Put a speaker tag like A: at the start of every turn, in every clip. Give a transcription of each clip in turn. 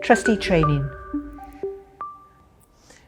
A: Trustee Training.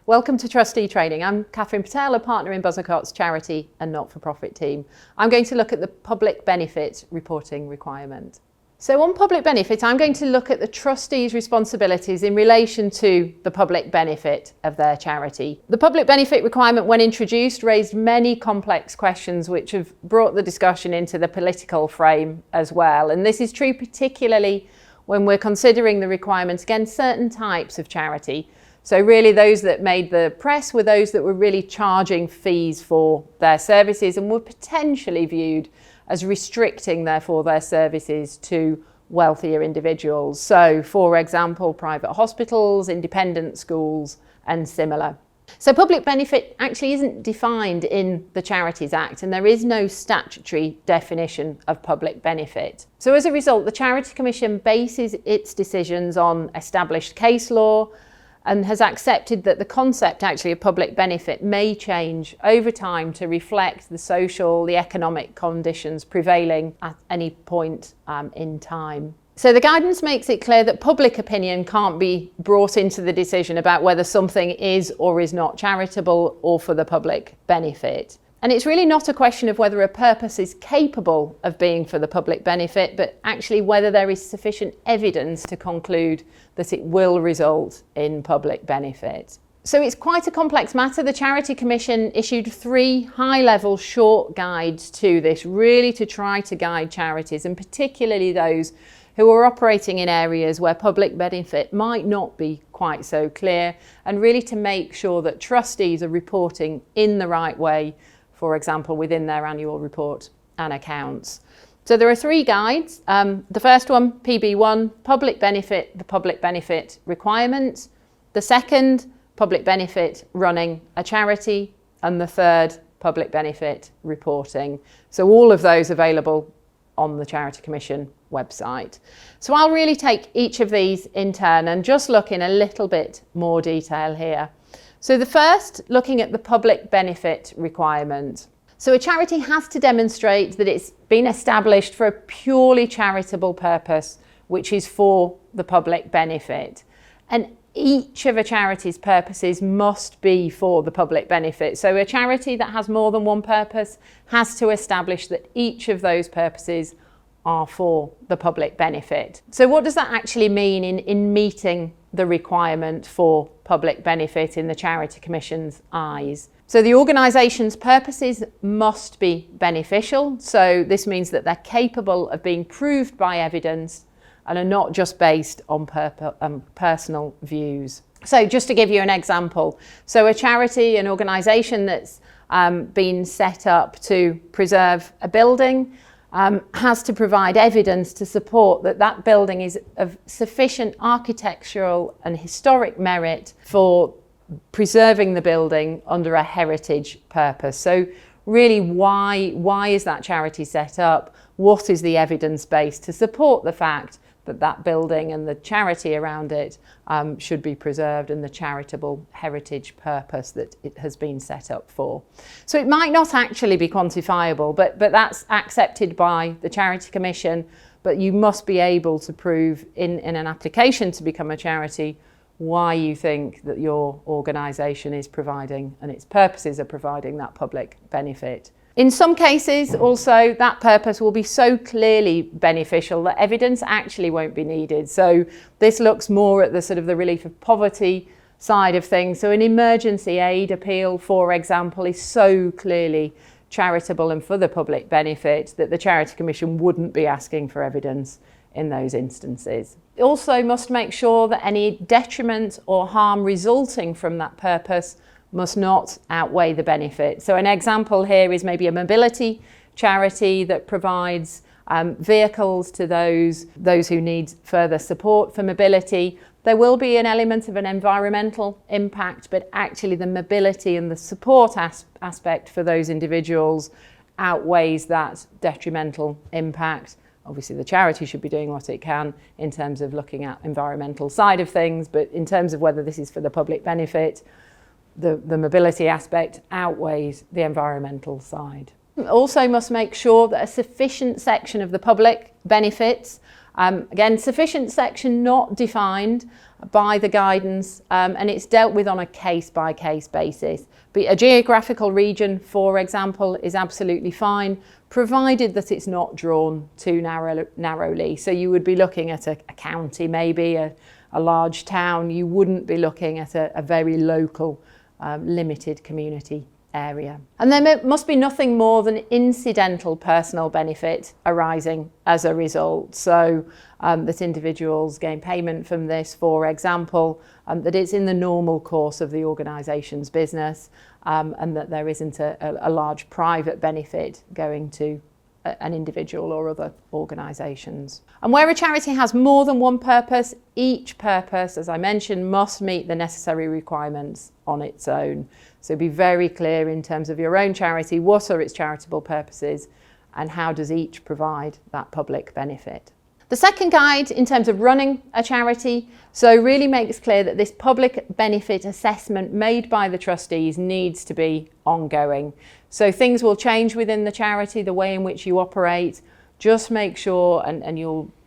B: Welcome to Trustee Training. I'm Katherine Patel, a partner in Buzzacott's charity and not-for-profit team. I'm going to look at the public benefit reporting requirement. So on public benefit, I'm going to look at the trustee's responsibilities in relation to the public benefit of their charity. The public benefit requirement, when introduced, raised many complex questions which have brought the discussion into the political frame as well. And this is true particularly when we're considering the requirements against certain types of charity. So really those that made the press were those that were really charging fees for their services and were potentially viewed as restricting therefore their services to wealthier individuals. So for example, private hospitals, independent schools and similar. So public benefit actually isn't defined in the Charities Act, and there is no statutory definition of public benefit. So as a result, the Charity Commission bases its decisions on established case law and has accepted that the concept actually of public benefit may change over time to reflect the social, the economic conditions prevailing at any point in time. So the guidance makes it clear that public opinion can't be brought into the decision about whether something is or is not charitable or for the public benefit. And it's really not a question of whether a purpose is capable of being for the public benefit, but actually whether there is sufficient evidence to conclude that it will result in public benefit. So it's quite a complex matter. The Charity Commission issued 3 high-level short guides to this, really to try to guide charities, and particularly those who are operating in areas where public benefit might not be quite so clear, and really to make sure that trustees are reporting in the right way, for example, within their annual report and accounts. So there are 3 guides. The first one, PB1, public benefit, the public benefit requirement. The second, public benefit running a charity. And the third, public benefit reporting. So all of those available on the Charity Commission website. So I'll really take each of these in turn and just look in a little bit more detail here. So the first, looking at the public benefit requirement. So a charity has to demonstrate that it's been established for a purely charitable purpose, which is for the public benefit. And each of a charity's purposes must be for the public benefit. So a charity that has more than one purpose has to establish that each of those purposes are for the public benefit. So what does that actually mean in meeting the requirement for public benefit in the Charity Commission's eyes? So the organisation's purposes must be beneficial. So this means that they're capable of being proved by evidence and are not just based on personal views. So just to give you an example, so a charity, an organisation that's been set up to preserve a building has to provide evidence to support that that building is of sufficient architectural and historic merit for preserving the building under a heritage purpose. So really, why is that charity set up? What is the evidence base to support the fact that that building and the charity around it should be preserved and the charitable heritage purpose that it has been set up for? So it might not actually be quantifiable, but that's accepted by the Charity Commission, but you must be able to prove in an application to become a charity why you think that your organisation is providing and its purposes are providing that public benefit. In some cases also that purpose will be so clearly beneficial that evidence actually won't be needed. So this looks more at the sort of the relief of poverty side of things. So an emergency aid appeal, for example, is so clearly charitable and for the public benefit that the Charity Commission wouldn't be asking for evidence in those instances. It also must make sure that any detriment or harm resulting from that purpose must not outweigh the benefit. So an example here is maybe a mobility charity that provides vehicles to those who need further support for mobility. There will be an element of an environmental impact, but actually the mobility and the support aspect for those individuals outweighs that detrimental impact. Obviously the charity should be doing what it can in terms of looking at environmental side of things, but in terms of whether this is for the public benefit, the mobility aspect outweighs the environmental side. Also must make sure that a sufficient section of the public benefits Again, sufficient section not defined by the guidance, and it's dealt with on a case-by-case basis. But a geographical region, for example, is absolutely fine, provided that it's not drawn too narrowly. So you would be looking at a county, maybe a large town. You wouldn't be looking at a very local, limited community area. And there must be nothing more than incidental personal benefit arising as a result. So that individuals gain payment from this, for example, that it's in the normal course of the organisation's business, and that there isn't a large private benefit going to an individual or other organisations. And where a charity has more than one purpose, each purpose, as I mentioned, must meet the necessary requirements on its own. So be very clear in terms of your own charity, what are its charitable purposes and how does each provide that public benefit. The second guide in terms of running a charity, so really makes clear that this public benefit assessment made by the trustees needs to be ongoing. So things will change within the charity, the way in which you operate. Just make sure, and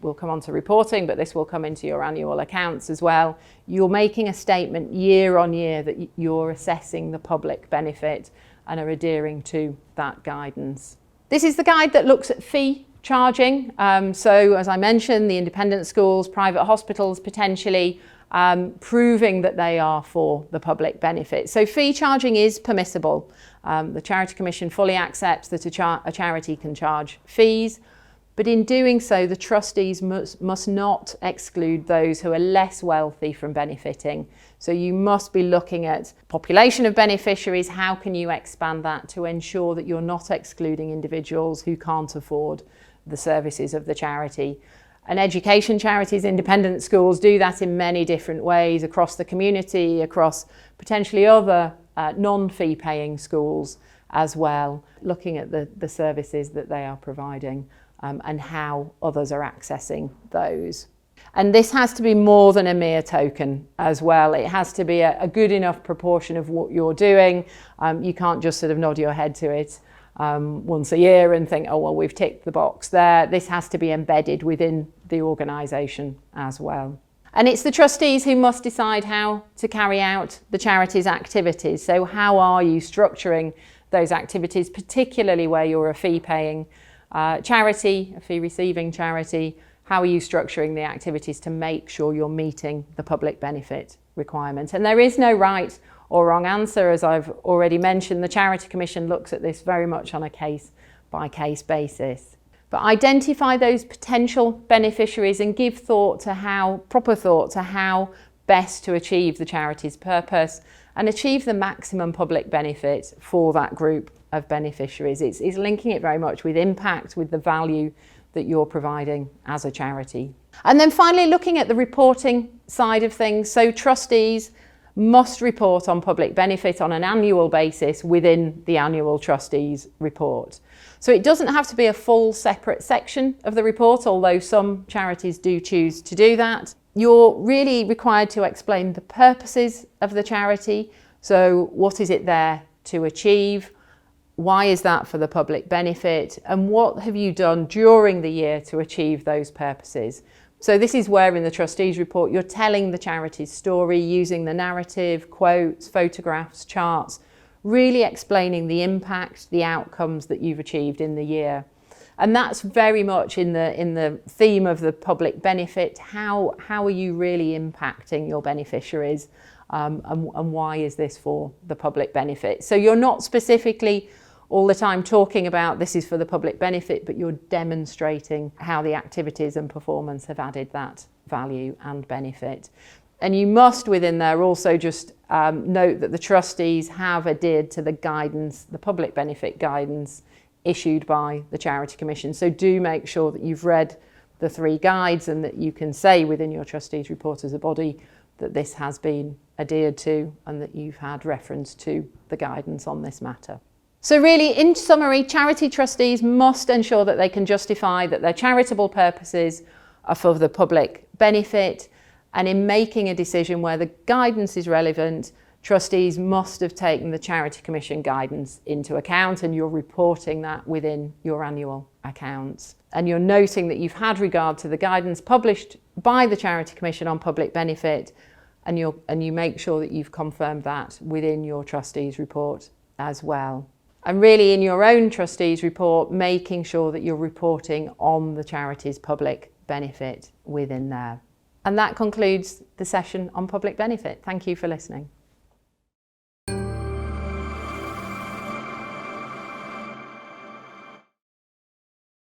B: we'll come on to reporting, but this will come into your annual accounts as well. You're making a statement year on year that you're assessing the public benefit and are adhering to that guidance. This is the guide that looks at fee charging. So as I mentioned, the independent schools, private hospitals potentially, proving that they are for the public benefit. So fee charging is permissible. The Charity Commission fully accepts that a charity can charge fees, but in doing so, the trustees must not exclude those who are less wealthy from benefiting. So you must be looking at population of beneficiaries. How can you expand that to ensure that you're not excluding individuals who can't afford the services of the charity? And education charities, independent schools do that in many different ways across the community, across potentially other non-fee paying schools as well, looking at the services that they are providing and how others are accessing those. And this has to be more than a mere token as well. It has to be a good enough proportion of what you're doing. You can't just sort of nod your head to it once a year and think, oh, well, we've ticked the box there. This has to be embedded within the organisation as well. And it's the trustees who must decide how to carry out the charity's activities. So how are you structuring those activities, particularly where you're a fee-paying charity, a fee-receiving charity? How are you structuring the activities to make sure you're meeting the public benefit requirement? And there is no right or wrong answer. As I've already mentioned, the Charity Commission looks at this very much on a case-by-case basis. But identify those potential beneficiaries and give proper thought to how best to achieve the charity's purpose and achieve the maximum public benefit for that group of beneficiaries. It's linking it very much with impact, with the value that you're providing as a charity. And then finally, looking at the reporting side of things. So trustees must report on public benefit on an annual basis within the annual trustees report. So it doesn't have to be a full separate section of the report, although some charities do choose to do that. You're really required to explain the purposes of the charity. So what is it there to achieve? Why is that for the public benefit? And what have you done during the year to achieve those purposes? So this is where in the trustees report you're telling the charity's story using the narrative, quotes, photographs, charts, really explaining the impact, the outcomes that you've achieved in the year. And that's very much in the theme of the public benefit. How are you really impacting your beneficiaries, and why is this for the public benefit? So you're not specifically all the time talking about this is for the public benefit, but you're demonstrating how the activities and performance have added that value and benefit. And you must within there also just note that the trustees have adhered to the guidance, the public benefit guidance issued by the Charity Commission. So do make sure that you've read the 3 guides and that you can say within your trustees report as a body that this has been adhered to and that you've had reference to the guidance on this matter. So really, in summary, charity trustees must ensure that they can justify that their charitable purposes are for the public benefit, and in making a decision where the guidance is relevant, Trustees must have taken the Charity Commission guidance into account, and you're reporting that within your annual accounts. And you're noting that you've had regard to the guidance published by the Charity Commission on public benefit, and you make sure that you've confirmed that within your Trustees report as well. And really in your own Trustees report, making sure that you're reporting on the charity's public benefit within there. And that concludes the session on public benefit. Thank you for listening.